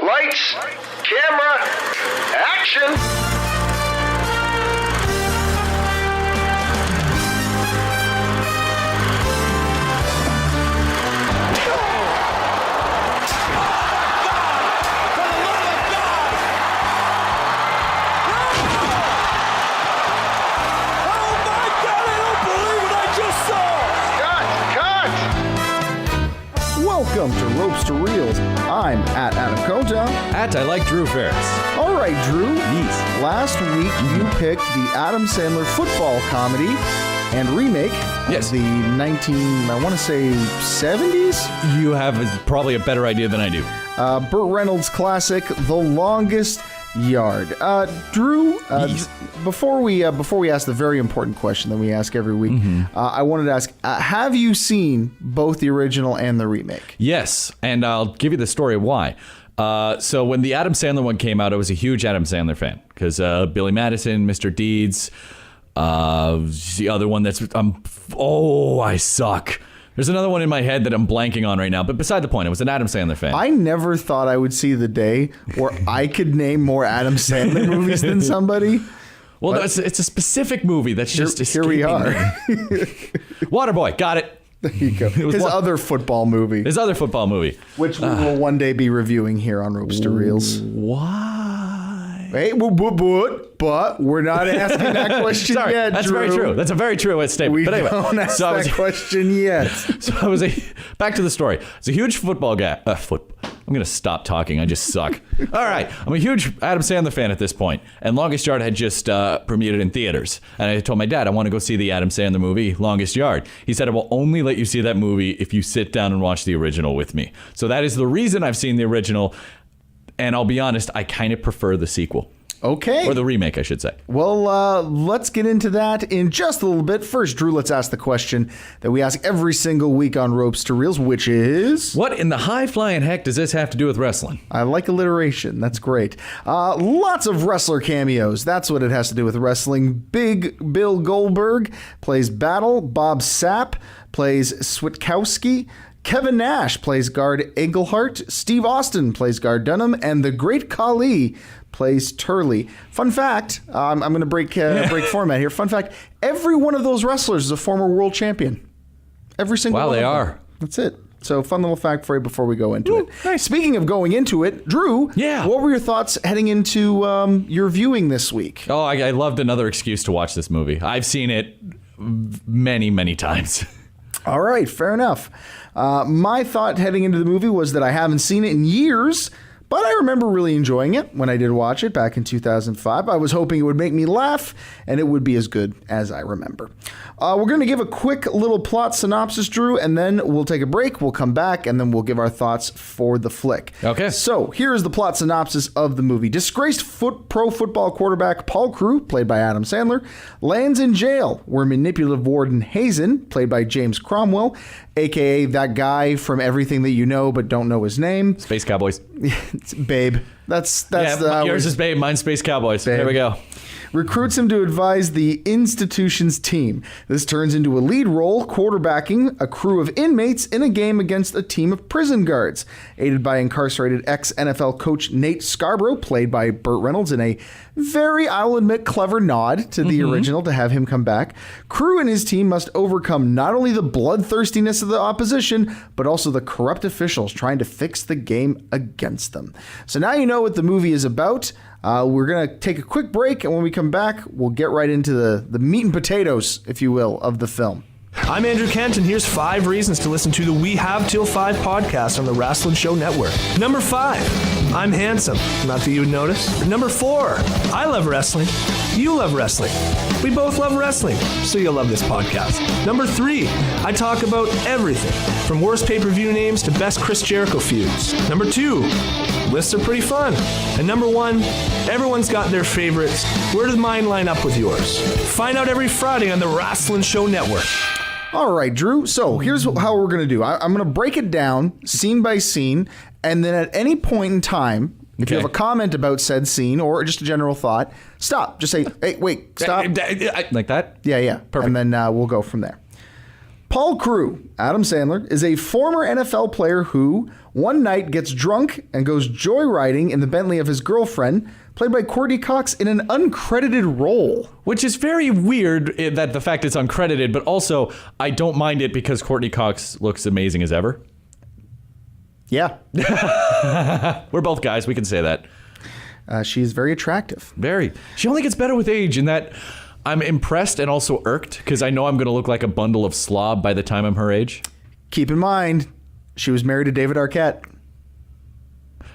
Lights, camera, action! Welcome to Ropes2Reels. I'm at Adam Sandler. At I like Drew Ferris. All right, Drew. Yes. Last week you picked the Adam Sandler football comedy and remake. Yes. The 70s? You have probably a better idea than I do. Burt Reynolds' classic, The Longest Yard. Drew, Yes. before we ask the very important question that we ask every week, I wanted to ask, have you seen both the original and the remake? Yes, and I'll give you the story of why. So when the Adam Sandler one came out, I was a huge Adam Sandler fan because Billy Madison, Mr. Deeds, the other one that's I suck. There's another one in my head that I'm blanking on right now, but beside the point, I was an Adam Sandler fan. I never thought I would see the day where I could name more Adam Sandler movies than somebody. Well, no, it's a specific movie that's just here we are. Waterboy, got it. There you go. His other football movie. Which we will one day be reviewing here on Ropes2Reels. Why? Hey, but we're not asking that question Sorry, yet, that's Drew. very true. That's a very true statement. We But anyway, don't ask that question yet. So back to the story. I was a huge football guy. I'm going to stop talking. I just suck. All right. I'm a huge Adam Sandler fan at this point, and Longest Yard had just premiered in theaters. And I told my dad, I want to go see the Adam Sandler movie, Longest Yard. He said, I will only let you see that movie if you sit down and watch the original with me. So that is the reason I've seen the original. And I'll be honest, I kind of prefer the sequel. Okay. Or the remake, I should say. Well, let's get into that in just a little bit. First, Drew, let's ask the question that we ask every single week on Ropes2Reels, which is... What in the high-flying heck does this have to do with wrestling? I like alliteration. That's great. Lots of wrestler cameos. That's what it has to do with wrestling. Big Bill Goldberg plays Battle. Bob Sapp plays Switkowski. Kevin Nash plays guard Englehart. Steve Austin plays guard Dunham. And the Great Khali plays Turley. Fun fact, I'm going to break format here. Fun fact, every one of those wrestlers is a former world champion. Every single one. Wow, they of them. are. That's it. So fun little fact for you before we go into it. Nice. Speaking of going into it, Drew, what were your thoughts heading into your viewing this week? Oh, I loved another excuse to watch this movie. I've seen it many, many times. All right, fair enough. My thought heading into the movie was that I haven't seen it in years, but I remember really enjoying it when I did watch it back in 2005. I was hoping it would make me laugh, and it would be as good as I remember. We're going to give a quick little plot synopsis, Drew, and then we'll take a break. We'll come back, and then we'll give our thoughts for the flick. Okay. So here's the plot synopsis of the movie. Disgraced pro football quarterback Paul Crewe, played by Adam Sandler, lands in jail where manipulative warden Hazen, played by James Cromwell, a.k.a. that guy from Everything That You Know But Don't Know His Name. Space Cowboys. It's Babe. That's yours is Babe, mine's Space Cowboys. Babe. There we go. Recruits him to advise the institution's team. This turns into a lead role quarterbacking a crew of inmates in a game against a team of prison guards. Aided by incarcerated ex-NFL coach Nate Scarborough, played by Burt Reynolds in a very, I'll admit, clever nod to the original to have him come back. Crewe and his team must overcome not only the bloodthirstiness of the opposition, but also the corrupt officials trying to fix the game against them. So now you know what the movie is about. We're going to take a quick break, and when we come back, we'll get right into the meat and potatoes, if you will, of the film. I'm Andrew Kent, and here's 5 reasons to listen to the We Have Till 5 podcast on the Wrasslun Show Network. Number 5, I'm handsome. Not that you would notice. Number 4, I love wrestling. You love wrestling. We both love wrestling, so you'll love this podcast. Number 3, I talk about everything, from worst pay-per-view names to best Chris Jericho feuds. Number 2, lists are pretty fun. And number 1, everyone's got their favorites. Where does mine line up with yours? Find out every Friday on the Wrasslun Show Network. All right, Drew. So here's how we're going to do. I'm going to break it down scene by scene, and then at any point in time, If you have a comment about said scene or just a general thought, stop. Just say, hey, wait, stop. Like that? Yeah. Perfect. And then we'll go from there. Paul Crewe, Adam Sandler, is a former NFL player who one night gets drunk and goes joyriding in the Bentley of his girlfriend, played by Courtney Cox in an uncredited role. Which is very weird that the fact it's uncredited, but also I don't mind it because Courtney Cox looks amazing as ever. Yeah. We're both guys. We can say that. She's very attractive. Very. She only gets better with age in that I'm impressed and also irked because I know I'm going to look like a bundle of slob by the time I'm her age. Keep in mind, she was married to David Arquette.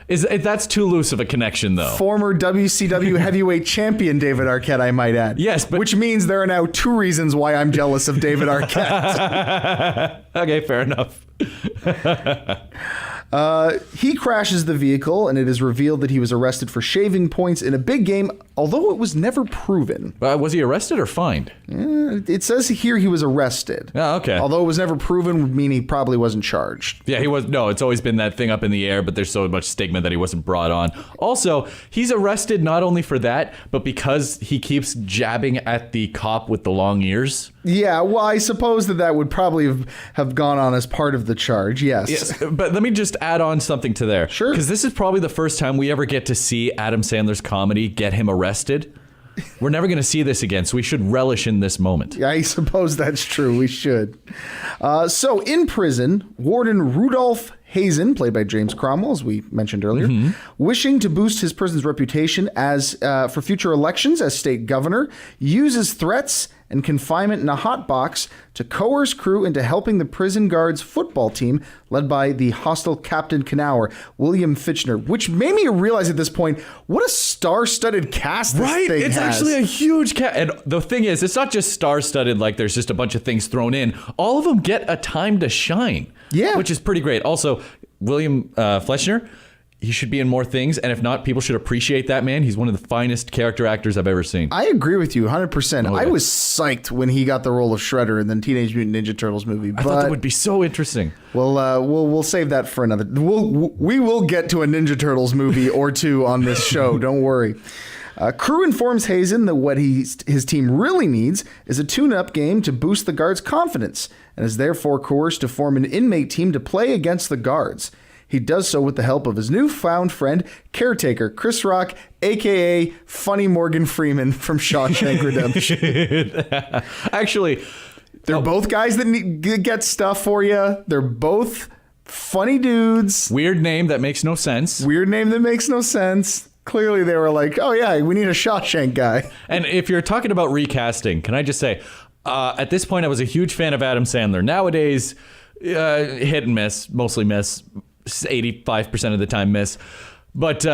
That's too loose of a connection, though. Former WCW heavyweight champion David Arquette, I might add. Yes, but... Which means there are now 2 reasons why I'm jealous of David Arquette. Okay, fair enough. He crashes the vehicle, and it is revealed that he was arrested for shaving points in a big game, although it was never proven. Was he arrested or fined? It says here he was arrested. Oh, okay. Although it was never proven would mean he probably wasn't charged. Yeah, he was. No, it's always been that thing up in the air, but there's so much stigma that he wasn't brought on. Also, he's arrested not only for that, but because he keeps jabbing at the cop with the long ears. Yeah, well, I suppose that would probably have gone on as part of the charge, yes. Yes, but let me just add on something to there. Sure. Because this is probably the first time we ever get to see Adam Sandler's comedy get him arrested. We're never going to see this again, so we should relish in this moment. Yeah, I suppose that's true. We should. So in prison, Warden Rudolph Hazen, played by James Cromwell, as we mentioned earlier, wishing to boost his prison's reputation as for future elections as state governor, uses threats and confinement in a hot box to coerce Crewe into helping the prison guards football team led by the hostile Captain Knauer, William Fitchner, which made me realize at this point what a star-studded cast this thing has. It's actually a huge cast. And the thing is, it's not just star-studded like there's just a bunch of things thrown in. All of them get a time to shine. Yeah. Which is pretty great. Also, William Fletcher, he should be in more things, and if not, people should appreciate that man. He's one of the finest character actors I've ever seen. I agree with you 100%. Oh, yeah. I was psyched when he got the role of Shredder in the Teenage Mutant Ninja Turtles movie. I thought that would be so interesting. We'll save that for another. We will get to a Ninja Turtles movie or two on this show. Don't worry. Crewe informs Hazen that what his team really needs is a tune-up game to boost the guards' confidence, and is therefore coerced to form an inmate team to play against the guards. He does so with the help of his newfound friend, caretaker Chris Rock, a.k.a. Funny Morgan Freeman from Shawshank Redemption. Actually, they're both guys that get stuff for you. They're both funny dudes. Weird name that makes no sense. Clearly, they were like, oh, yeah, we need a Shawshank guy. And if you're talking about recasting, can I just say, at this point, I was a huge fan of Adam Sandler. Nowadays, hit and miss, mostly miss. 85% of the time miss. But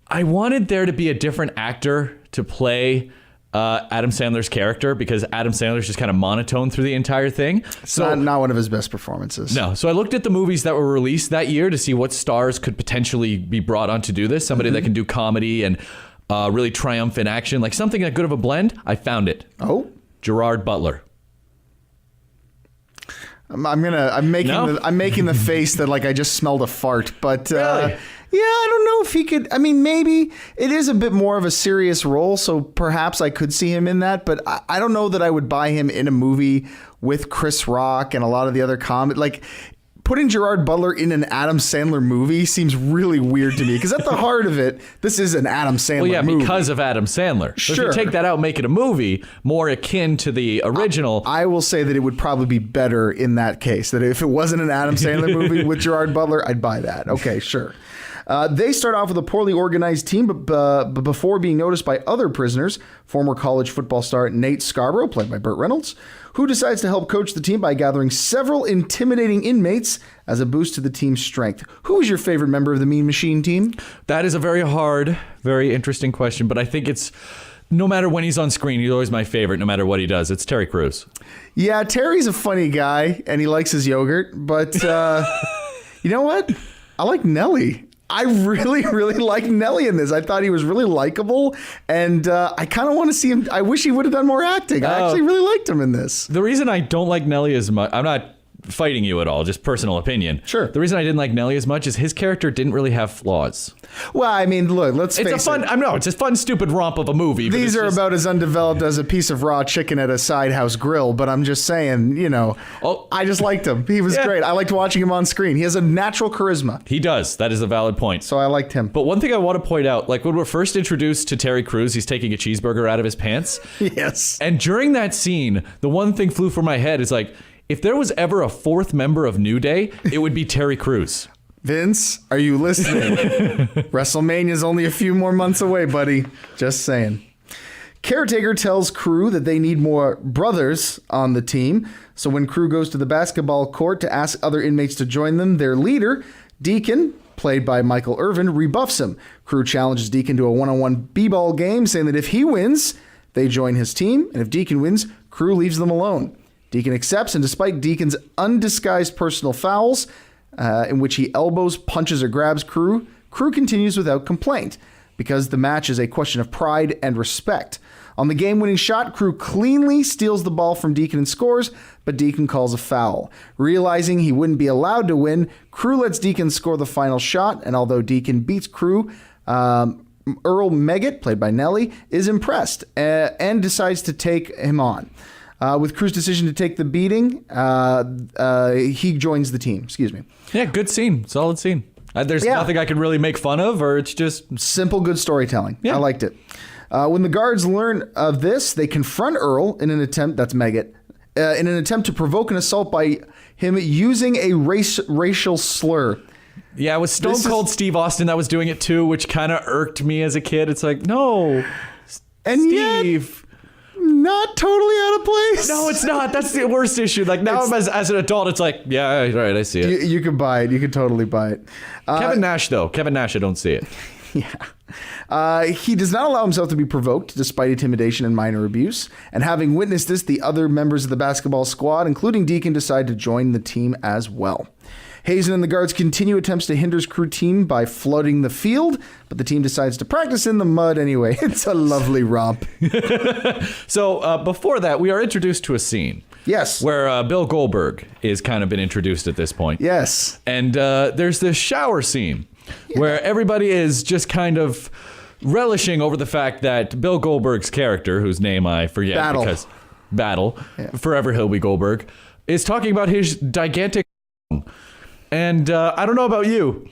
I wanted there to be a different actor to play Adam Sandler's character, because Adam Sandler's just kind of monotone through the entire thing. So not one of his best performances. No. So I looked at the movies that were released that year to see what stars could potentially be brought on to do this. Somebody that can do comedy and really triumph in action, like something that good of a blend. I found it. Oh, Gerard Butler. I'm making the face that like I just smelled a fart, but Really? yeah, I don't know if he could. I mean, maybe it is a bit more of a serious role, so perhaps I could see him in that, but I don't know that I would buy him in a movie with Chris Rock and a lot of the other like putting Gerard Butler in an Adam Sandler movie seems really weird to me, because at the heart of it, this is an Adam Sandler movie. Because of Adam Sandler. So Sure. if you take that out and make it a movie more akin to the original. I will say that it would probably be better in that case, that if it wasn't an Adam Sandler movie with Gerard Butler, I'd buy that. Okay, sure. They start off with a poorly organized team, but before being noticed by other prisoners, former college football star Nate Scarborough, played by Burt Reynolds, who decides to help coach the team by gathering several intimidating inmates as a boost to the team's strength. Who is your favorite member of the Mean Machine team? That is a very hard, very interesting question, but I think it's, no matter when he's on screen, he's always my favorite, no matter what he does. It's Terry Crews. Yeah, Terry's a funny guy, and he likes his yogurt, but you know what? I like Nelly. I really, really like Nelly in this. I thought he was really likable, and I kind of want to see him. I wish he would have done more acting. I actually really liked him in this. The reason I don't like Nelly as much, I'm not fighting you at all, just personal opinion. Sure. The reason I didn't like Nelly as much is his character didn't really have flaws. Well, I mean, look, let's face it. It's a fun, stupid romp of a movie. These are about as undeveloped as a piece of raw chicken at a side house grill, but I'm just saying, I just liked him. He was great. I liked watching him on screen. He has a natural charisma. He does. That is a valid point. So I liked him. But one thing I want to point out, like when we're first introduced to Terry Crews, he's taking a cheeseburger out of his pants. Yes. And during that scene, the one thing flew through my head is like, if there was ever a fourth member of New Day, it would be Terry Crews. Vince, are you listening? WrestleMania is only a few more months away, buddy. Just saying. Caretaker tells Crew that they need more brothers on the team. So when Crew goes to the basketball court to ask other inmates to join them, their leader, Deacon, played by Michael Irvin, rebuffs him. Crew challenges Deacon to a one-on-one b-ball game, saying that if he wins, they join his team, and if Deacon wins, Crew leaves them alone. Deacon accepts, and despite Deacon's undisguised personal fouls, in which he elbows, punches, or grabs Crew continues without complaint, because the match is a question of pride and respect. On the game-winning shot, Crew cleanly steals the ball from Deacon and scores, but Deacon calls a foul. Realizing he wouldn't be allowed to win, Crew lets Deacon score the final shot, and although Deacon beats Crew, Earl Megget, played by Nelly, is impressed and decides to take him on. With Crew's decision to take the beating, he joins the team. Excuse me. Yeah, good scene. Solid scene. There's nothing I can really make fun of, or it's just... Simple, good storytelling. Yeah. I liked it. When the guards learn of this, they confront Earl in an attempt... That's Megget. In an attempt to provoke an assault by him using a racial slur. Yeah, it was Stone Cold Steve Austin that was doing it too, which kind of irked me as a kid. It's like, no, and Steve... Not totally out of place. No, it's not. That's the worst issue. Like now, as an adult, it's like, yeah, right, I see it. You can buy it. You can totally buy it. Kevin Nash, though. Kevin Nash, I don't see it. Yeah. He does not allow himself to be provoked despite intimidation and minor abuse. And having witnessed this, the other members of the basketball squad, including Deacon, decide to join the team as well. Hazen and the guards continue attempts to hinder Crew team by flooding the field, but the team decides to practice in the mud anyway. It's a lovely romp. So before that, we are introduced to a scene. Yes. Where Bill Goldberg is kind of been introduced at this point. Yes. And there's this shower scene where everybody is just kind of relishing over the fact that Bill Goldberg's character, whose name I forget Battle, Forever He'll be Goldberg, is talking about his gigantic. And I don't know about you.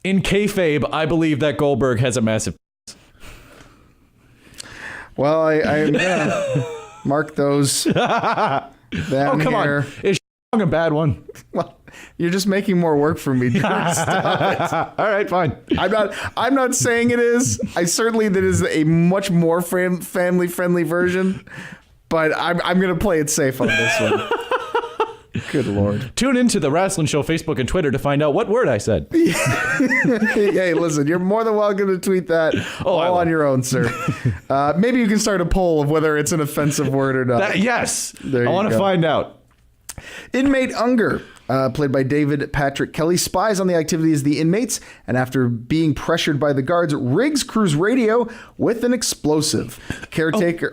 In kayfabe, I believe that Goldberg has a massive. Well, I'm gonna mark those down come here. on. Is a bad one? Well, you're just making more work for me, dude. Stop it. All right, fine. I'm not saying it is. I certainly that is a much more family-friendly version, but I'm gonna play it safe on this one. Good Lord. Tune into the Wrasslun Show Facebook and Twitter to find out what word I said. Hey, listen, you're more than welcome to tweet that all on your own, sir. Maybe you can start a poll of whether it's an offensive word or not. Yes. There you I want to find out. Inmate Unger, played by David Patrick Kelly, spies on the activities of the inmates, and after being pressured by the guards, rigs Crew's radio with an explosive. Caretaker...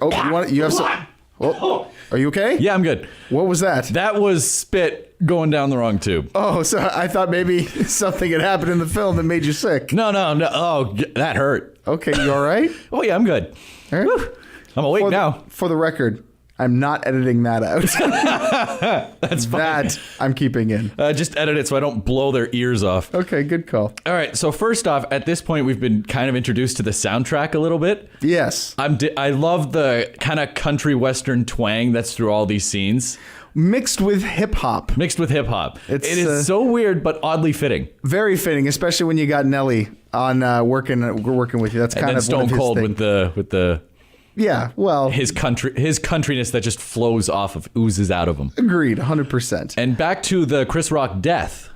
you have some... Oh, are you okay? Yeah, I'm good. What was that? That was spit going down the wrong tube. Oh, so I thought maybe something had happened in the film that made you sick. No. Oh, that hurt. Okay, you all right? Oh, yeah, I'm good. All right. Woo. I'm awake now. For the record, I'm not editing that out. That's fine. That I'm keeping in. Just edit it so I don't blow their ears off. Okay, good call. All right, so first off, at this point, we've been kind of introduced to the soundtrack a little bit. Yes. I love the kind of country western twang that's through all these scenes. Mixed with hip-hop. It is so weird, but oddly fitting. Very fitting, especially when you got Nelly on working with you. That's kind of Stone Cold with the yeah, well, his countryness that just flows off of, oozes out of him. Agreed, 100%. And back to the Chris Rock death.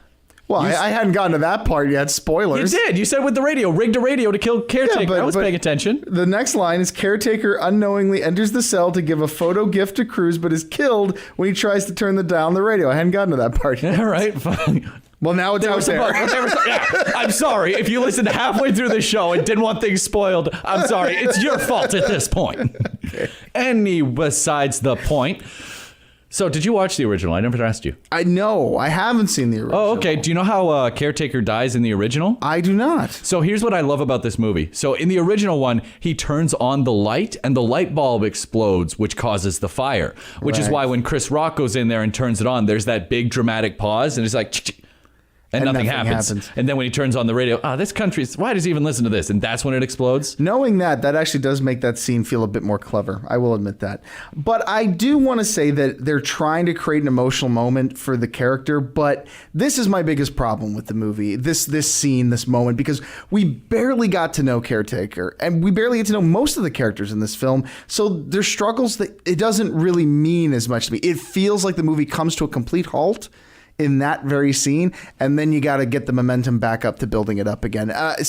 Well, I hadn't gotten to that part yet. Spoilers. You did. You said with the radio, rigged a radio to kill Caretaker. I was paying attention. The next line is Caretaker unknowingly enters the cell to give a photo gift to Cruz, but is killed when he tries to turn the dial on the radio. I hadn't gotten to that part yet. All right, fine. Well, now it's out there. I'm sorry. If you listened halfway through the show and didn't want things spoiled, I'm sorry. It's your fault at this point. Okay. Besides the point. So, did you watch the original? I never asked you. I know. I haven't seen the original. Oh, okay. Do you know how Caretaker dies in the original? I do not. So here's what I love about this movie. So in the original one, he turns on the light and the light bulb explodes, which causes the fire. Which is why when Chris Rock goes in there and turns it on, there's that big dramatic pause and it's like... And nothing happens. And then when he turns on the radio, this country's, why does he even listen to this? And that's when it explodes. Knowing that actually does make that scene feel a bit more clever. I will admit that. But I do want to say that they're trying to create an emotional moment for the character. But this is my biggest problem with the movie, this scene, this moment, because we barely got to know Caretaker and we barely get to know most of the characters in this film. So there's struggles that it doesn't really mean as much to me. It feels like the movie comes to a complete halt in that very scene, and then you got to get the momentum back up to building it up again. It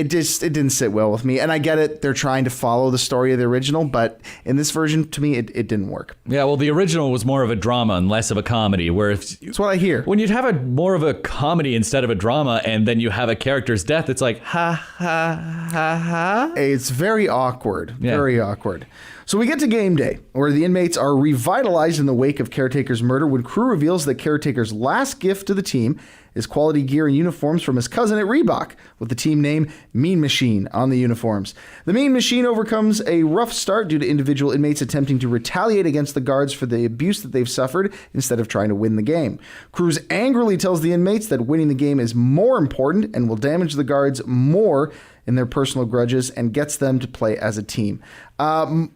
didn't sit well with me, and I get it. They're trying to follow the story of the original, but in this version, to me, it didn't work. Yeah, well, the original was more of a drama and less of a comedy. Where that's what I hear. When you'd have more of a comedy instead of a drama, and then you have a character's death, it's like ha ha ha ha. It's very awkward. Yeah. Very awkward. So we get to game day, where the inmates are revitalized in the wake of Caretaker's murder when Crew reveals that Caretaker's last gift to the team is quality gear and uniforms from his cousin at Reebok, with the team name Mean Machine on the uniforms. The Mean Machine overcomes a rough start due to individual inmates attempting to retaliate against the guards for the abuse that they've suffered instead of trying to win the game. Cruz angrily tells the inmates that winning the game is more important and will damage the guards more in their personal grudges and gets them to play as a team.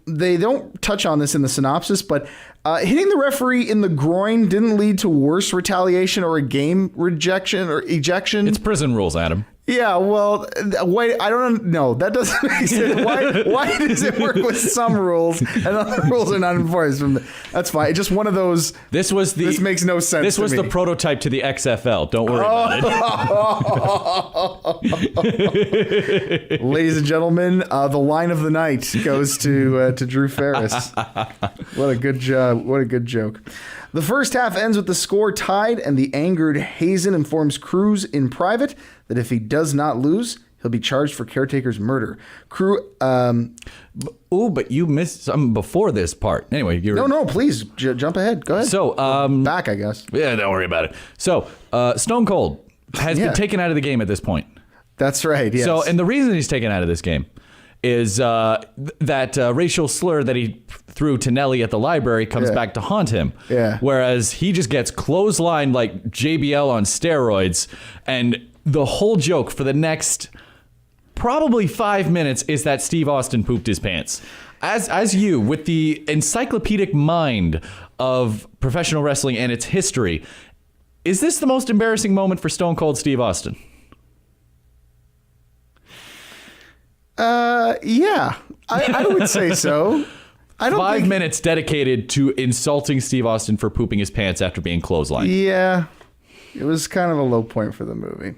They don't touch on this in the synopsis, but hitting the referee in the groin didn't lead to worse retaliation or a game rejection or ejection. It's prison rules, Adam. Yeah, well, wait, I don't know. That doesn't make sense. Why does it work with some rules and other rules are not enforced? That's fine. It's just one of those. This makes no sense. This was the prototype to the XFL. Don't worry about it. Ladies and gentlemen, the line of the night goes to Drew Ferris. What a good job. What a good joke. The first half ends with the score tied, and the angered Hazen informs Cruz in private that if he does not lose, he'll be charged for Caretaker's murder. But you missed something before this part. Anyway, No, please jump ahead. Go ahead. So, back, I guess. Yeah, don't worry about it. So, Stone Cold has been taken out of the game at this point. That's right. Yes. So, and the reason he's taken out of this game is that racial slur that he threw to Nelly at the library comes back to haunt him. Yeah. Whereas he just gets clotheslined like JBL on steroids, and the whole joke for the next probably 5 minutes is that Steve Austin pooped his pants. As you, with the encyclopedic mind of professional wrestling and its history, is this the most embarrassing moment for Stone Cold Steve Austin? Yeah, I would say so. I don't 5 minutes dedicated to insulting Steve Austin for pooping his pants after being clotheslined. Yeah, it was kind of a low point for the movie.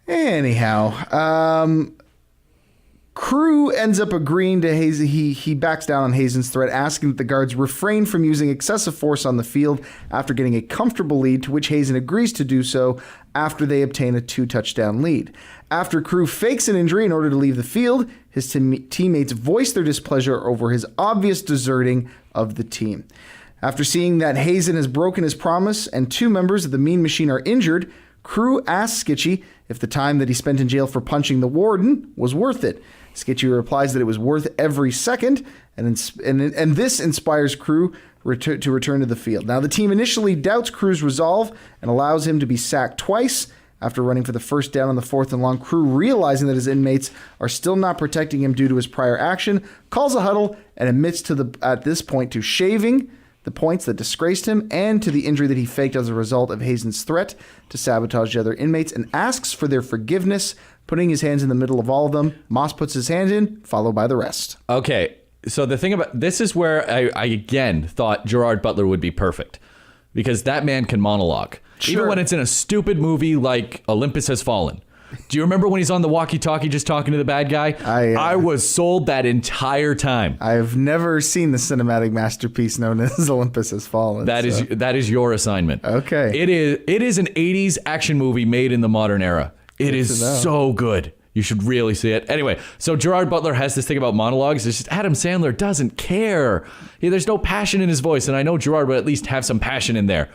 Anyhow, Crew ends up agreeing to Hazen. He backs down on Hazen's threat, asking that the guards refrain from using excessive force on the field after getting a comfortable lead, to which Hazen agrees to do so after they obtain a 2-touchdown lead. After Crew fakes an injury in order to leave the field, his teammates voice their displeasure over his obvious deserting of the team. After seeing that Hazen has broken his promise and 2 members of the Mean Machine are injured, Crew asks Skitchy if the time that he spent in jail for punching the warden was worth it. Skitchy replies that it was worth every second, and this inspires Crew to return to the field. Now, the team initially doubts Crew's resolve and allows him to be sacked twice. After running for the first down on the 4th and long, Crew, realizing that his inmates are still not protecting him due to his prior action, calls a huddle and admits at this point to shaving the points that disgraced him and to the injury that he faked as a result of Hazen's threat to sabotage the other inmates, and asks for their forgiveness, putting his hands in the middle of all of them. Moss puts his hands in, followed by the rest. Okay, so the thing about this is where I again thought Gerard Butler would be perfect, because that man can monologue. Sure. Even when it's in a stupid movie like Olympus Has Fallen. Do you remember when he's on the walkie-talkie just talking to the bad guy? I was sold that entire time. I've never seen the cinematic masterpiece known as Olympus Has Fallen. That is your assignment. Okay. It is an 80s action movie made in the modern era. It is so good. You should really see it. Anyway, so Gerard Butler has this thing about monologues. It's just Adam Sandler doesn't care. There's no passion in his voice, and I know Gerard would at least have some passion in there.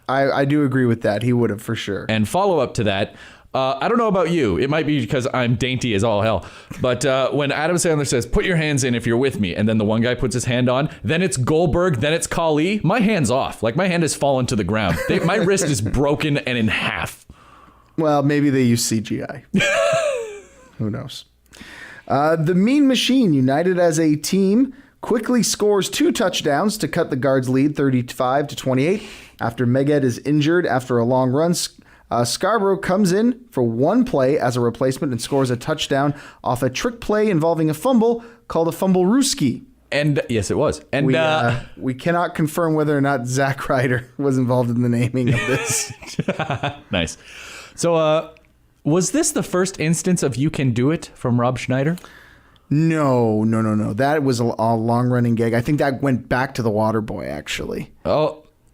I do agree with that. He would have for sure. And follow up to that, I don't know about you. It might be because I'm dainty as all hell. But when Adam Sandler says, put your hands in if you're with me, and then the one guy puts his hand on, then it's Goldberg, then it's Khali, my hand's off. Like, my hand has fallen to the ground. My wrist is broken and in half. Well, maybe they use CGI. Who knows? The Mean Machine, united as a team, quickly scores 2 touchdowns to cut the Guards' lead 35-28. After Meged is injured after a long run, Scarborough comes in for 1 play as a replacement and scores a touchdown off a trick play involving a fumble called a fumble-rooski. And yes, it was. And we cannot confirm whether or not Zack Ryder was involved in the naming of this. Nice. So, was this the first instance of You Can Do It from Rob Schneider? No. That was a long-running gag. I think that went back to The Waterboy, actually.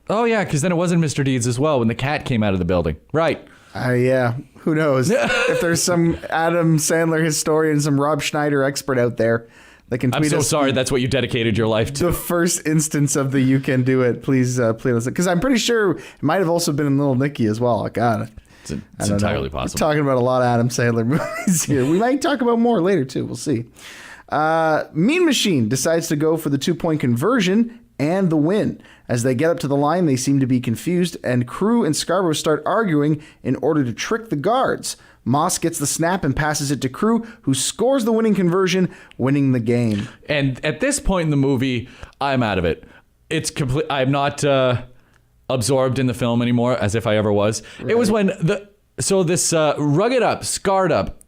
Oh yeah, because then it wasn't Mr. Deeds as well when the cat came out of the building. Right. Yeah, who knows? If there's some Adam Sandler historian, some Rob Schneider expert out there that can tweet I'm so sorry that's what you dedicated your life to. The first instance of the You Can Do It, please listen. Because I'm pretty sure it might have also been in Little Nicky as well. God, it's entirely possible. We're talking about a lot of Adam Sandler movies here. We might talk about more later too. We'll see. Mean Machine decides to go for the 2-point conversion and the win. As they get up to the line, they seem to be confused, and Crew and Scarborough start arguing in order to trick the Guards. Moss gets the snap and passes it to Crew, who scores the winning conversion, winning the game. And at this point in the movie, I'm out of it. It's complete. I'm not absorbed in the film anymore, as if I ever was. Right. It was when this rugged up, scarred up,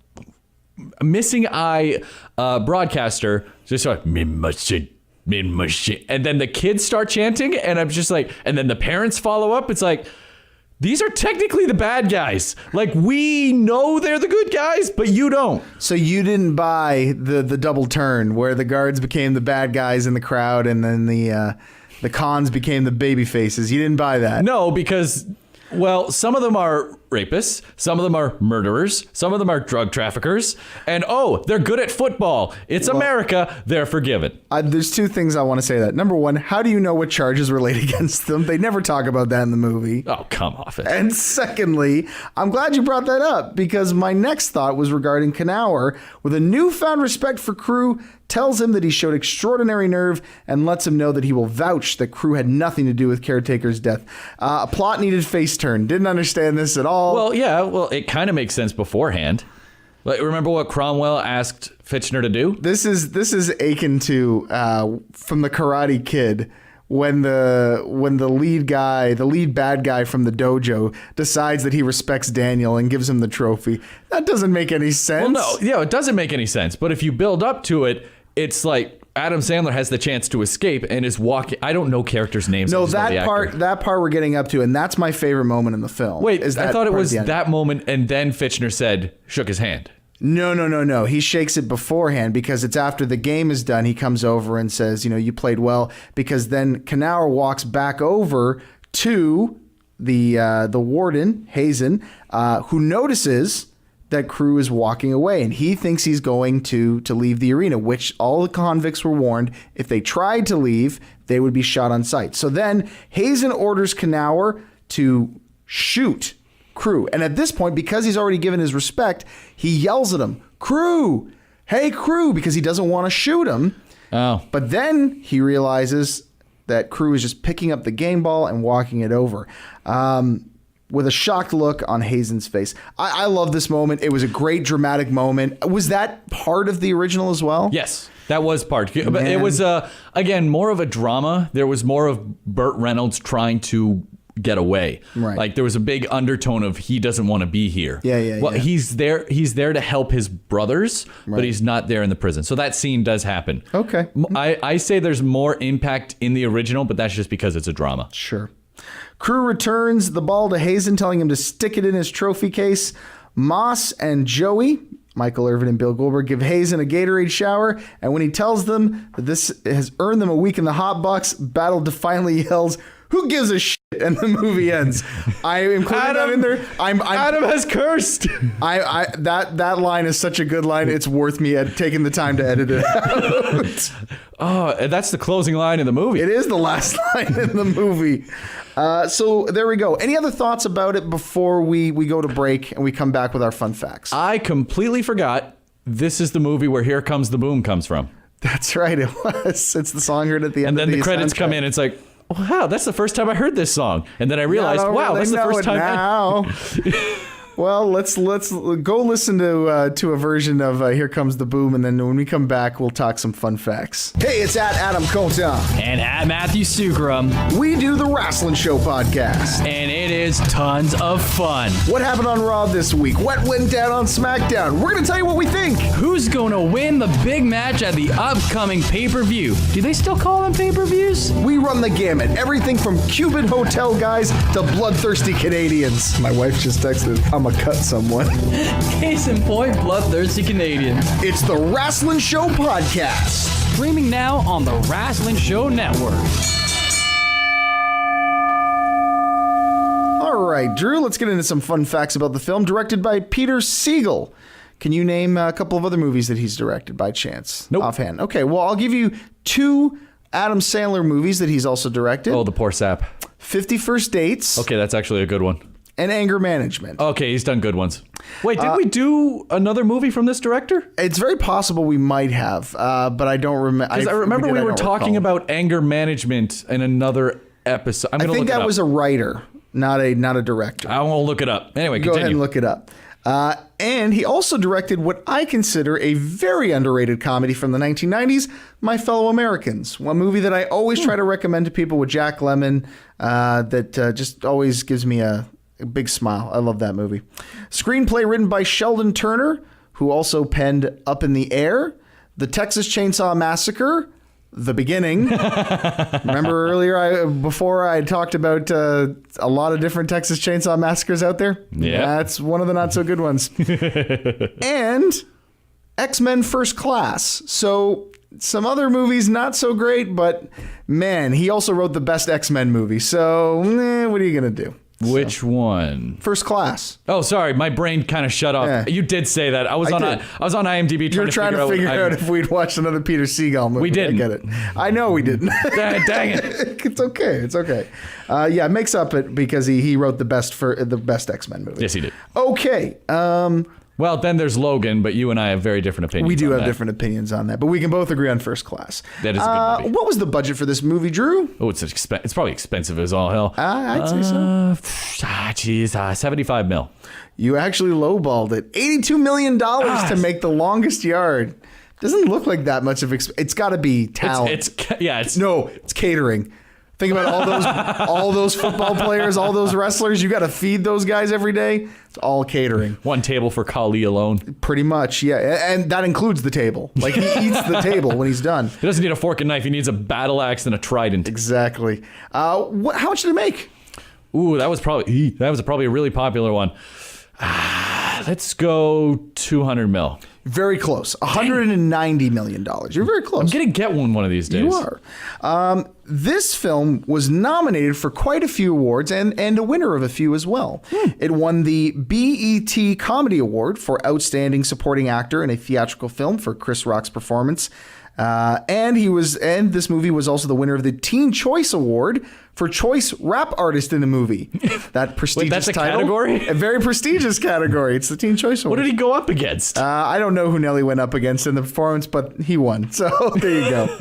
missing eye broadcaster just like Mean Machine. And then the kids start chanting, and I'm just like, and then the parents follow up. It's like, these are technically the bad guys. Like, we know they're the good guys, but you don't. So you didn't buy the double turn where the Guards became the bad guys in the crowd, and then the cons became the baby faces. You didn't buy that. No, because, well, some of them are rapists, some of them are murderers, some of them are drug traffickers, and they're good at football. It's America. They're forgiven. There's 2 things I want to say that. Number 1, how do you know what charges were laid against them? They never talk about that in the movie. Oh, come off it. And secondly, I'm glad you brought that up, because my next thought was regarding Knauer. With a newfound respect for Crew, tells him that he showed extraordinary nerve and lets him know that he will vouch that Crew had nothing to do with Caretaker's death. A plot needed face turn. Didn't understand this at all. Well, yeah. Well, it kind of makes sense beforehand. Like, remember what Cromwell asked Fitchner to do? This is akin to from the Karate Kid when the lead bad guy from the dojo decides that he respects Daniel and gives him the trophy. That doesn't make any sense. Well, no, yeah, it doesn't make any sense. But if you build up to it, it's like Adam Sandler has the chance to escape and is walking. I don't know characters' names. No, that part we're getting up to, and that's my favorite moment in the film. Wait, I thought it was that moment, and then Fitchner shook his hand. No. He shakes it beforehand, because it's after the game is done. He comes over and says, you played well, because then Knauer walks back over to the warden, Hazen, who notices that Crew is walking away, and he thinks he's going to leave the arena, which all the convicts were warned if they tried to leave, they would be shot on sight. So then Hazen orders Knauer to shoot Crew. And at this point, because he's already given his respect, he yells at him, Crew, hey Crew, because he doesn't want to shoot him. Oh. But then he realizes that Crew is just picking up the game ball and walking it over. With a shocked look on Hazen's face. I love this moment. It was a great dramatic moment. Was that part of the original as well? Yes, that was part. But it was, again, more of a drama. There was more of Burt Reynolds trying to get away. Right. Like, there was a big undertone of he doesn't want to be here. Yeah. He's there to help his brothers, but he's not there in the prison. So that scene does happen. Okay. I say there's more impact in the original, but that's just because it's a drama. Sure. Crew returns the ball to Hazen, telling him to stick it in his trophy case. Moss and Joey, Michael Irvin and Bill Goldberg, give Hazen a Gatorade shower, and when he tells them that this has earned them a week in the hot box, Battle defiantly yells, Who gives a shit? And the movie ends. I am including that in there. Adam has cursed. That line is such a good line. It's worth me taking the time to edit it out. Oh, and that's the closing line in the movie. It is the last line in the movie. So there we go. Any other thoughts about it before we go to break and we come back with our fun facts? I completely forgot this is the movie where Here Comes the Boom comes from. That's right. It was. It's the song heard at the end. And then the credits come in. It's like, wow, that's the first time I heard this song. And then I realized, wow, that's the first time. Now. Well, let's go listen to a version of Here Comes the Boom, and then when we come back, we'll talk some fun facts. Hey, it's at Adam Conta. And at Matthew Sukram. We do the Wrasslun Show podcast. And it is tons of fun. What happened on Raw this week? What went down on SmackDown? We're going to tell you what we think. Who's going to win the big match at the upcoming pay-per-view? Do they still call them pay-per-views? We run the gamut. Everything from Cuban hotel guys to bloodthirsty Canadians. My wife just texted, I'm cut someone. Case in point, bloodthirsty Canadians. It's the Wrasslun Show podcast. Streaming now on the Wrasslun Show Network. All right, Drew, let's get into some fun facts about the film. Directed by Peter Siegel. Can you name a couple of other movies that he's directed by chance? Nope. Offhand. Okay, well, I'll give you 2 Adam Sandler movies that he's also directed. Oh, the poor sap. 50 First Dates. Okay, that's actually a good one. And Anger Management. Okay, he's done good ones. Wait, did we do another movie from this director? It's very possible we might have, but I don't remember. Because I remember we were talking about Anger Management in another episode. I think that was a writer, not a director. I won't look it up. Anyway, Go continue. ahead and look it up. And he also directed what I consider a very underrated comedy from the 1990s, My Fellow Americans, one movie that I always try to recommend to people with Jack Lemmon that just always gives me a big smile. I love that movie. Screenplay written by Sheldon Turner, who also penned Up in the Air, The Texas Chainsaw Massacre, The Beginning. Remember earlier, before I talked about a lot of different Texas Chainsaw Massacres out there? Yeah. That's one of the not so good ones. And X-Men First Class. So some other movies not so great, but man, he also wrote the best X-Men movie. So what are you going to do? Which one? First Class. Oh, sorry, my brain kind of shut off. Yeah. You did say that. I was on IMDb You're trying to figure out if we'd watched another Peter Seagal movie. We didn't. I get it. I know we didn't. Dang it. It's okay. It's okay. Yeah, it makes up it because he wrote the best X-Men movie. Yes, he did. Okay. Well, then there's Logan, but you and I have very different opinions. We do on have that. different opinions on that, but we can both agree on First Class. That is a good movie. What was the budget for this movie, Drew? Oh, it's probably expensive as all hell. I'd say so. Geez, 75 mil. You actually lowballed it. $82 million to make The Longest Yard. Doesn't look like that much of it's got to be talent. It's catering. Think about all those football players, all those wrestlers. You got to feed those guys every day. It's all catering. One table for Kali alone. Pretty much, yeah. And that includes the table. Like, he eats the table when he's done. He doesn't need a fork and knife. He needs a battle axe and a trident. Exactly. How much did it make? Ooh, that was probably a really popular one. Let's go 200 mil. Very close. $190 million. You're very close. I'm going to get one of these days. You are. This film was nominated for quite a few awards and a winner of a few as well. It won the BET Comedy Award for Outstanding Supporting Actor in a Theatrical Film for Chris Rock's performance. And this movie was also the winner of the Teen Choice Award for Choice Rap Artist in the Movie. That prestigious that's a title. category? A very prestigious category. It's the Teen Choice Award. What did he go up against? I don't know who Nelly went up against in the performance, but he won. So there you go.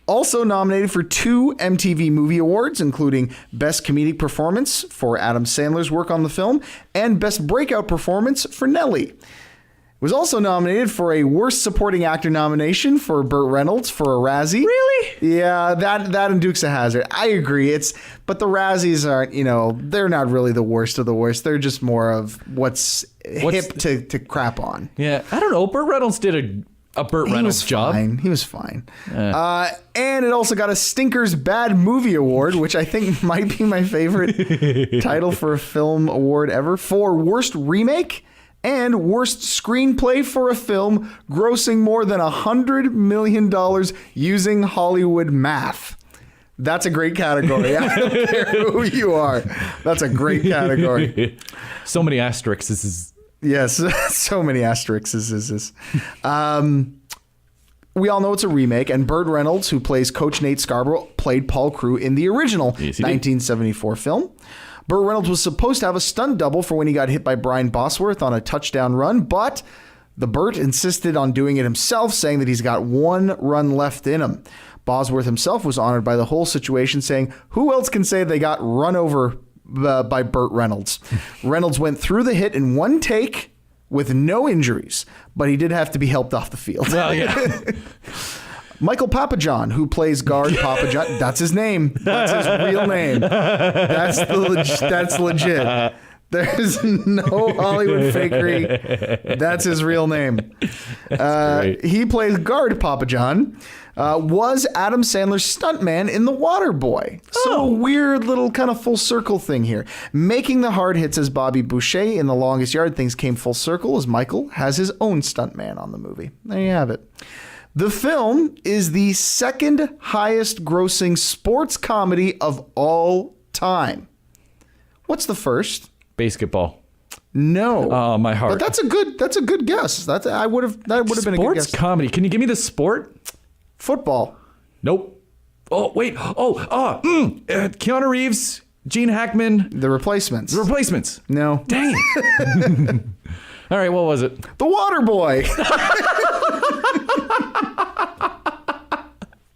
Also nominated for 2 MTV Movie Awards, including Best Comedic Performance for Adam Sandler's work on the film and Best Breakout Performance for Nelly. Was also nominated for a Worst Supporting Actor nomination for Burt Reynolds for a Razzie. Really? Yeah, that and Dukes of Hazzard. I agree. But the Razzies aren't, they're not really the worst of the worst. They're just more of what's hip to crap on. Yeah, I don't know. Burt Reynolds did a Burt Reynolds job. He was fine. And it also got a Stinker's Bad Movie Award, which I think might be my favorite title for a film award ever, for Worst Remake and Worst Screenplay for a Film, grossing more than $100 million using Hollywood math. That's a great category. I don't care who you are. That's a great category. So many asterisks. Yes, so many asterisks. We all know it's a remake, and Burt Reynolds, who plays Coach Nate Scarborough, played Paul Crewe in the original 1974 film. Burt Reynolds was supposed to have a stunt double for when he got hit by Brian Bosworth on a touchdown run, but the Burt insisted on doing it himself, saying that he's got one run left in him. Bosworth himself was honored by the whole situation, saying, "Who else can say they got run over by Burt Reynolds?" Reynolds went through the hit in one take with no injuries, but he did have to be helped off the field. Well, yeah. Michael Papajohn, who plays guard Papajohn, that's his name. That's his real name. That's legit. There's no Hollywood fakery. That's his real name. He plays guard Papajohn. Was Adam Sandler's stuntman in The Waterboy. So a weird little kind of full circle thing here. Making the hard hits as Bobby Boucher in The Longest Yard, things came full circle as Michael has his own stuntman on the movie. There you have it. The film is the second highest grossing sports comedy of all time. What's the first? Basketball. No. Oh, my heart. But that's a good guess. That would have been a good Sports guess. comedy. Can you give me the sport? Football. Nope. Oh, wait. Keanu Reeves, Gene Hackman. The Replacements. The Replacements. No. Dang it. All right, what was it? The Waterboy.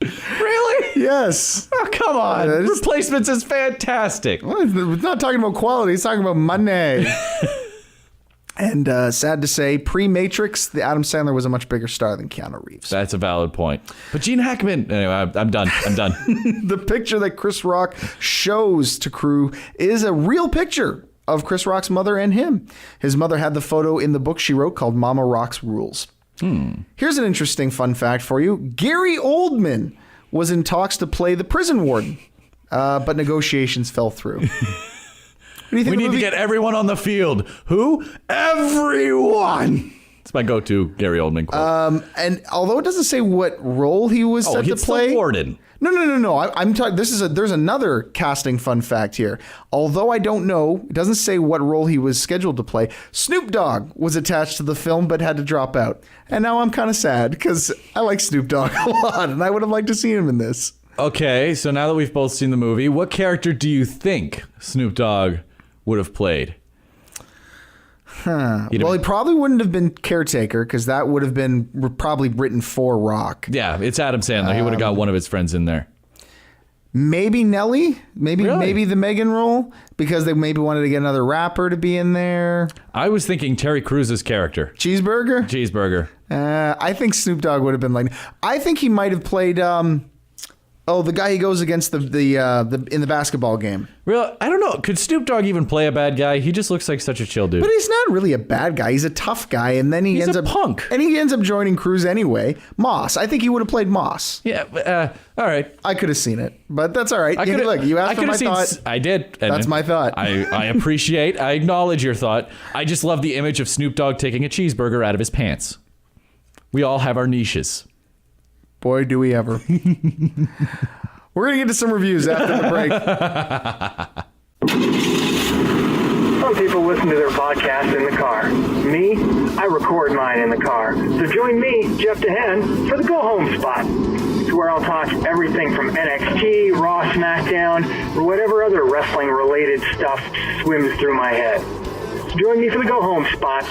Really? Yes. Oh, come on. Replacements is fantastic. Well, it's not talking about quality. It's talking about money. And sad to say, pre-Matrix, the Adam Sandler was a much bigger star than Keanu Reeves. That's a valid point. But Gene Hackman... Anyway, I'm done. The picture that Chris Rock shows to Crewe is a real picture of Chris Rock's mother and him. His mother had the photo in the book she wrote called Mama Rocks Rules. Here's an interesting fun fact for you. Gary Oldman was in talks to play the prison warden, but negotiations fell through. We need to get everyone on the field. Who? Everyone. It's my go-to Gary Oldman quote. And although it doesn't say what role he was set to play, the warden. No. I'm talking. There's another casting fun fact here. Although I don't know, it doesn't say what role he was scheduled to play. Snoop Dogg was attached to the film but had to drop out, and now I'm kind of sad because I like Snoop Dogg a lot, and I would have liked to see him in this. Okay, so now that we've both seen the movie, what character do you think Snoop Dogg would have played? Well, he probably wouldn't have been caretaker because that would have been probably written for Rock. Yeah, it's Adam Sandler. He would have got one of his friends in there. Maybe Nelly, maybe the Megan role because they maybe wanted to get another rapper to be in there. I was thinking Terry Crews's character. Cheeseburger. I think Snoop Dogg would have been like. I think he might have played. The guy he goes against the in the basketball game. Real, I don't know. Could Snoop Dogg even play a bad guy? He just looks like such a chill dude. But he's not really a bad guy. He's a tough guy, and then he's a punk. And he ends up joining Cruise anyway. Moss. I think he would have played Moss. Yeah. All right. I could have seen it, but that's all right. Look, you asked for my thought. I did. That's my thought. I appreciate. I acknowledge your thought. I just love the image of Snoop Dogg taking a cheeseburger out of his pants. We all have our niches. Boy, do we ever. We're going to get to some reviews after the break. Some people listen to their podcast in the car. Me, I record mine in the car. So join me, Jeff DeHaan, for the Go Home Spot. It's where I'll talk everything from NXT, Raw, SmackDown, or whatever other wrestling-related stuff swims through my head. So join me for the Go Home Spot,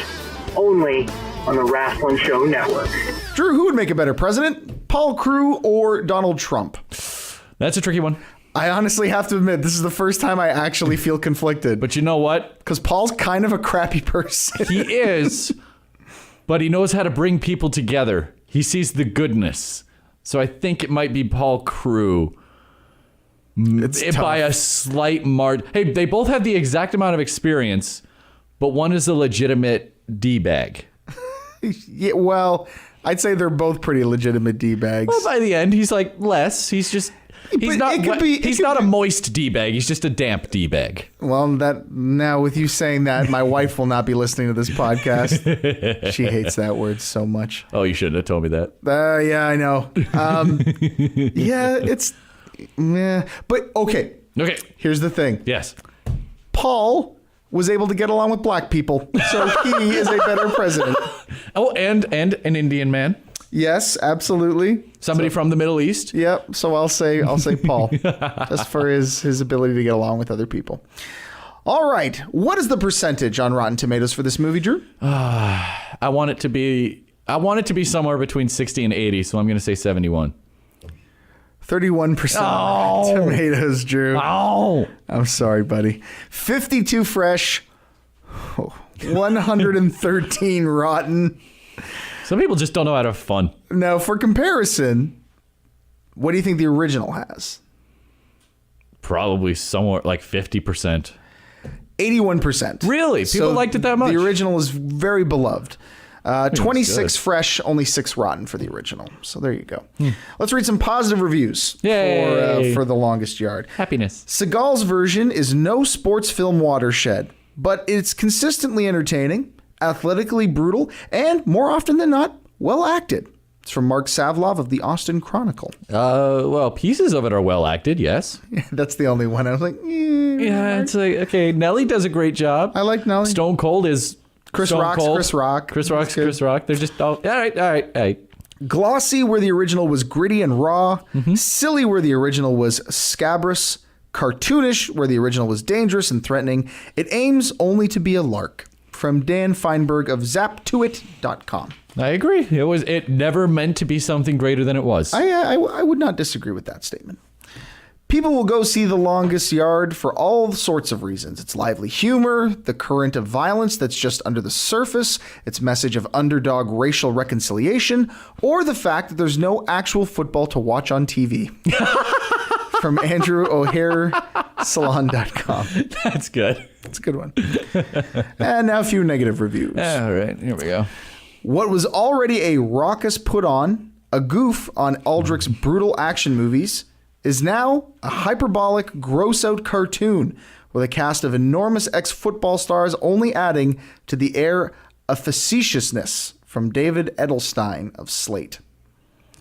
only on the Wrasslun Show Network. Drew, who would make a better president? Paul Crewe or Donald Trump? That's a tricky one. I honestly have to admit, this is the first time I actually feel conflicted. But you know what? Because Paul's kind of a crappy person. He is, but he knows how to bring people together. He sees the goodness. So I think it might be Paul Crewe. It's by a slight margin. Hey, they both have the exact amount of experience, but one is a legitimate D-bag. Yeah, well, I'd say they're both pretty legitimate D-bags. Well, by the end, he's like less. He's just... He's not a moist D-bag. He's just a damp D-bag. Well, now with you saying that, my wife will not be listening to this podcast. She hates that word so much. Oh, you shouldn't have told me that. Yeah, I know. Yeah, Meh. But okay. Okay. Here's the thing. Yes. Paul was able to get along with black people, so he is a better president. Oh, and an Indian man. Yes, absolutely. Somebody from the Middle East. Yep. So I'll say Paul, just for his ability to get along with other people. All right. What is the percentage on Rotten Tomatoes for this movie, Drew? I want it to be somewhere between 60 and 80, so I'm going to say 71. 31% tomatoes, Drew. Oh. I'm sorry, buddy. 52 fresh, 113 rotten. Some people just don't know how to have fun. Now, for comparison, what do you think the original has? Probably somewhere like 50%. 81%. Really? People liked it that much? The original is very beloved. 26 good. fresh, only 6 rotten for the original. So there you go. Let's read some positive reviews for The Longest Yard. Happiness. Seagal's version is no sports film watershed, but it's consistently entertaining, athletically brutal, and more often than not, well acted. It's from Mark Savlov of the Austin Chronicle. Well, pieces of it are well acted, yes. That's the only one. I was like, Yeah, it's like, okay, Nelly does a great job. I like Nelly. Stone Cold is Chris Stone Rock's Cold. Chris Rock. Chris Rock's Chris Rock. They're just all right. Glossy, where the original was gritty and raw. Silly, where the original was scabrous. Cartoonish, where the original was dangerous and threatening. It aims only to be a lark. From Dan Feinberg of zaptoit.com. I agree. It never meant to be something greater than it was. I would not disagree with that statement. People will go see The Longest Yard for all sorts of reasons. Its lively humor, the current of violence that's just under the surface, its message of underdog racial reconciliation, or the fact that there's no actual football to watch on TV. From Andrew O'Hare, salon.com. That's good. It's a good one. And now a few negative reviews. All right, here we go. What was already a raucous put-on, a goof on Aldrich's brutal action movies, is now a hyperbolic, gross-out cartoon with a cast of enormous ex-football stars only adding to the air of facetiousness. From David Edelstein of Slate.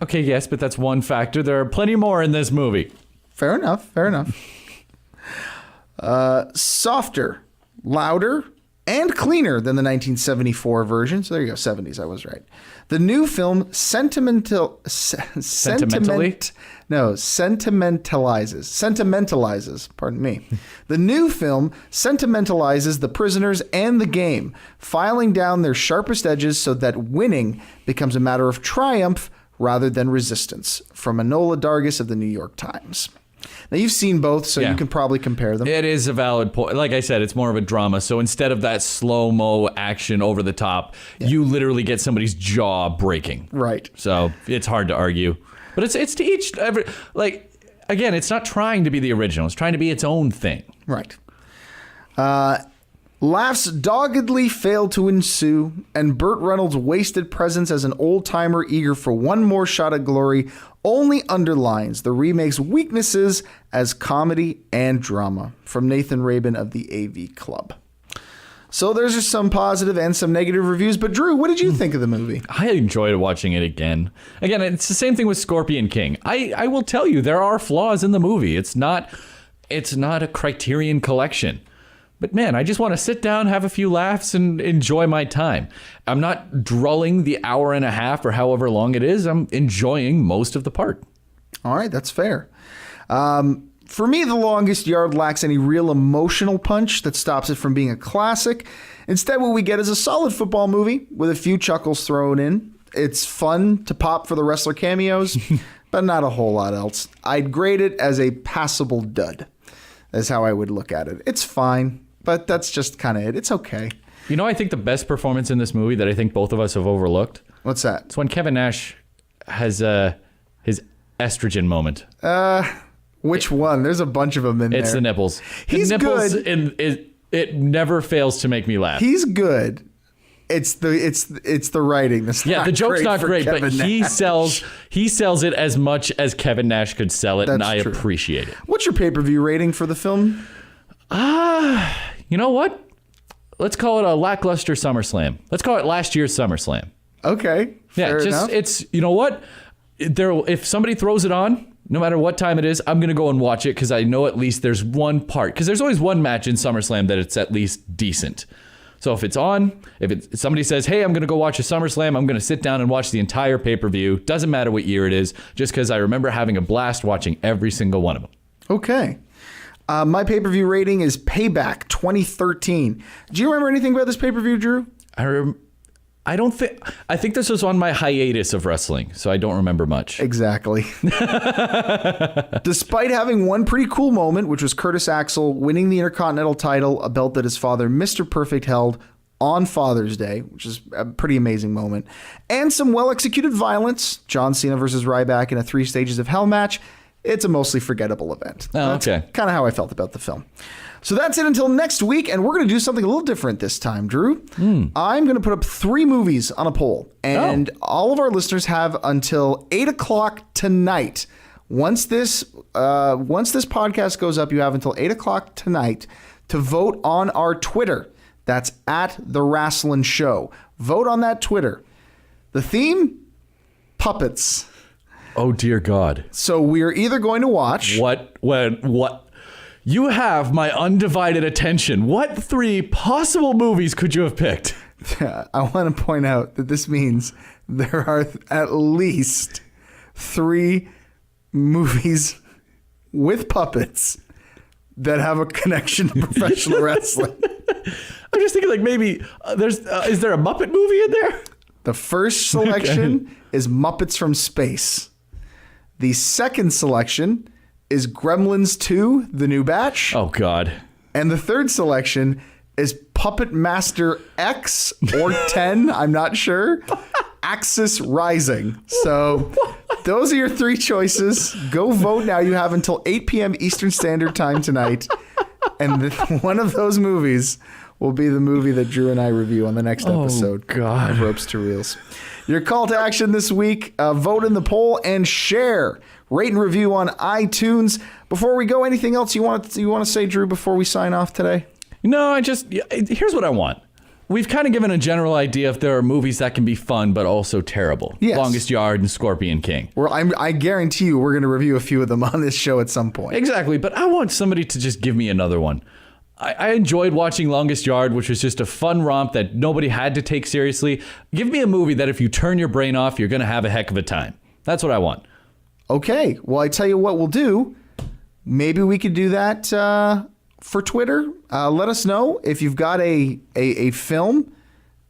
Okay, yes, but that's one factor. There are plenty more in this movie. Fair enough. Softer, louder, and cleaner than the 1974 version. So there you go, 70s, I was right. The new film sentimentalizes, pardon me. The new film sentimentalizes the prisoners and the game, filing down their sharpest edges so that winning becomes a matter of triumph rather than resistance. From Enola Dargis of the New York Times. Now, you've seen both, so you can probably compare them. It is a valid point. Like I said, it's more of a drama. So instead of that slow-mo action over the top, you literally get somebody's jaw breaking. Right. So it's hard to argue. But it's to each... again, it's not trying to be the original. It's trying to be its own thing. Right. Laughs doggedly fail to ensue, and Burt Reynolds' wasted presence as an old-timer eager for one more shot at glory only underlines the remake's weaknesses as comedy and drama. From Nathan Rabin of the AV Club. So there's just some positive and some negative reviews. But Drew, what did you think of the movie? I enjoyed watching it again. Again, it's the same thing with Scorpion King. I will tell you, there are flaws in the movie. It's not a Criterion collection. But man, I just want to sit down, have a few laughs, and enjoy my time. I'm not drulling the hour and a half or however long it is. I'm enjoying most of the part. All right, that's fair. For me, The Longest Yard lacks any real emotional punch that stops it from being a classic. Instead, what we get is a solid football movie with a few chuckles thrown in. It's fun to pop for the wrestler cameos, but not a whole lot else. I'd grade it as a passable dud. That's how I would look at it. It's fine. But that's just kind of it. It's okay. You know, I think the best performance in this movie that I think both of us have overlooked. What's that? It's when Kevin Nash has his estrogen moment. Which one? There's a bunch of them in there. It's the nipples. He's the nipples good. It never fails to make me laugh. He's good. It's the writing. The joke's not great, but he sells it as much as Kevin Nash could sell it, and I appreciate it. What's your pay-per-view rating for the film? You know what? Let's call it a lackluster SummerSlam. Let's call it last year's SummerSlam. Okay. Fair enough. It's you know what? If somebody throws it on, no matter what time it is, I'm going to go and watch it because I know at least there's one part. Because there's always one match in SummerSlam that it's at least decent. So if it's on, if somebody says, hey, I'm going to go watch a SummerSlam, I'm going to sit down and watch the entire pay-per-view. Doesn't matter what year it is, just because I remember having a blast watching every single one of them. Okay. My pay-per-view rating is Payback 2013. Do you remember anything about this pay-per-view, Drew? I think this was on my hiatus of wrestling, so I don't remember much. Exactly. Despite having one pretty cool moment, which was Curtis Axel winning the Intercontinental title, a belt that his father, Mr. Perfect, held on Father's Day, which is a pretty amazing moment, and some well-executed violence, John Cena versus Ryback in a 3 Stages of Hell match, it's a mostly forgettable event. Oh, That's okay. kind of how I felt about the film. So that's it until next week, and we're going to do something a little different this time, Drew. I'm going to put up 3 movies on a poll, and all of our listeners have until 8 o'clock tonight. Once this podcast goes up, you have until 8 o'clock tonight to vote on our Twitter. That's at The Wrasslun Show. Vote on that Twitter. The theme? Puppets. Oh, dear God. So we're either going to watch... What? You have my undivided attention. What 3 possible movies could you have picked? I want to point out that this means there are at least 3 movies with puppets that have a connection to professional wrestling. I'm just thinking like maybe is there a Muppet movie in there? The first selection is Muppets from Space. The second selection is Gremlins 2, The New Batch. Oh, God. And the third selection is Puppet Master X or 10, I'm not sure, Axis Rising. So those are your 3 choices. Go vote now. You have until 8 p.m. Eastern Standard Time tonight. And one of those movies will be the movie that Drew and I review on the next episode God. of Ropes2Reels. Your call to action this week, vote in the poll and share. Rate and review on iTunes. Before we go, anything else you want to say, Drew, before we sign off today? No, here's what I want. We've kind of given a general idea if there are movies that can be fun but also terrible. Yes. Longest Yard and Scorpion King. I guarantee you we're going to review a few of them on this show at some point. Exactly, but I want somebody to just give me another one. I enjoyed watching Longest Yard, which was just a fun romp that nobody had to take seriously. Give me a movie that if you turn your brain off, you're going to have a heck of a time. That's what I want. Okay, well, I tell you what we'll do. Maybe we could do that for Twitter. Let us know if you've got a film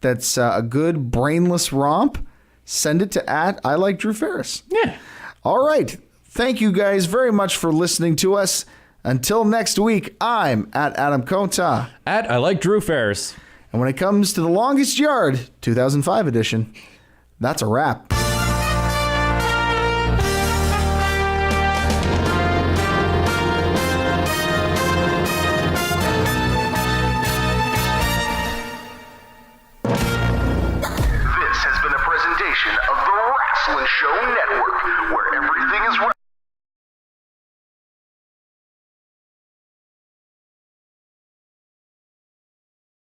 that's a good brainless romp. Send it to @I like Drew Ferris. Yeah. All right. Thank you guys very much for listening to us. Until next week, I'm @Adam Kota. @I like Drew Ferris. And when it comes to The Longest Yard, 2005 edition, that's a wrap. This has been a presentation of the Wrasslun Show Network, where everything is